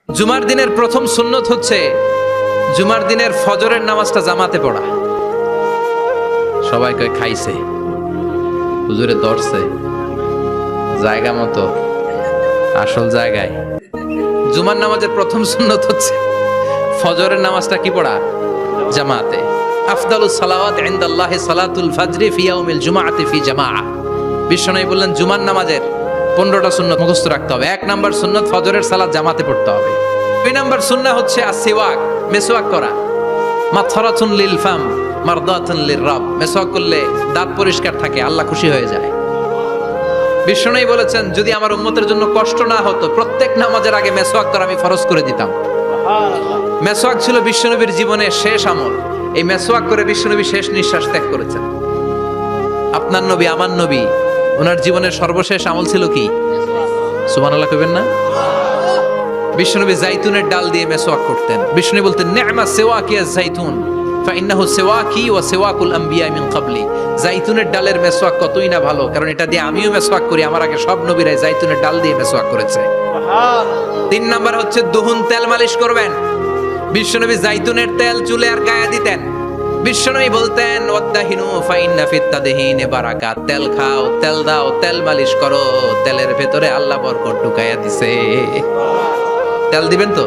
জুমার দিনের প্রথম সুন্নত হচ্ছে জুমার দিনের ফজরের নামাজটা জামাতে পড়া। সবাই কয় খাইছে, হুজুরে ধরছে জায়গা মতো, আসল জায়গায়। জুমার নামাজের প্রথম সুন্নত হচ্ছে ফজরের নামাজটা কি পড়া? জামাতে। আফদালুস সালাওয়াত ইনদাল্লাহি সালাতুল ফাজরি ফি ইয়াউমিল জুমআতি ফি জামাআহ। বিশ্বনবী বললেন জুমার নামাজের 15টা সুন্নত মুখস্থ রাখতে হবে। 1 নাম্বার সুন্নত ফজরের সালাত জামাতে পড়তে হবে। 2 নাম্বার সুন্নাহ হচ্ছে আসওয়াক, মেসওয়াক করা। মাতহারাতুন লিল ফাম মারদাতুন লির রাব। মেসওয়াক করলে দাঁত পরিষ্কার থাকে, আল্লাহ খুশি হয়ে যায়। বিশ্বনবী বলেছেন যদি আমার উম্মতের জন্য কষ্ট না হতো প্রত্যেক নামাজের আগে মেসওয়াক করা আমি ফরজ করে দিতাম। মেসওয়াক ছিল বিশ্বনবীর জীবনের শেষ আমল। এই মেসওয়াক করে বিশ্বনবী শেষ নিঃশ্বাস ত্যাগ করেছেন। আপনার নবী, আমার নবী, ওনার জীবনের সর্বশেষ আমল ছিল কি? সুবহানাল্লাহ কইবেন না? বিশ্বনবী জাইতুনের ডাল দিয়ে মেসওয়াক করতেন। বিশ্বনবী বলতেন নি'মা সিওয়াকিয়া জাইতুন ফাইন্নাহু সিওয়াকি ওয়া সিওয়াকুল আম্বিয়া মিন ক্বাবলি। জাইতুনের ডালের মেসওয়াক কতই না ভালো, কারণ এটা দিয়ে আমিও মেসওয়াক করি, আমার আগে সব নবীরাই জাইতুনের ডাল দিয়ে মেসওয়াক করেছে। 3 নাম্বার হচ্ছে দুহুন, তেল মালিশ করবেন। বিশ্বনবী জাইতুনের তেল চুলে আর গায়ে দিতেন। বিশ্বনবী বলতেন ওয়াদাহিনু ফাইন্না ফিত তাদহিনে বারাকাত। তেল খাও, তেল দাও, তেল মালিশ করো, তেলের ভেতরে আল্লাহ বরকত ঢুকাইয়া দিছে। তেল দিবেন তো?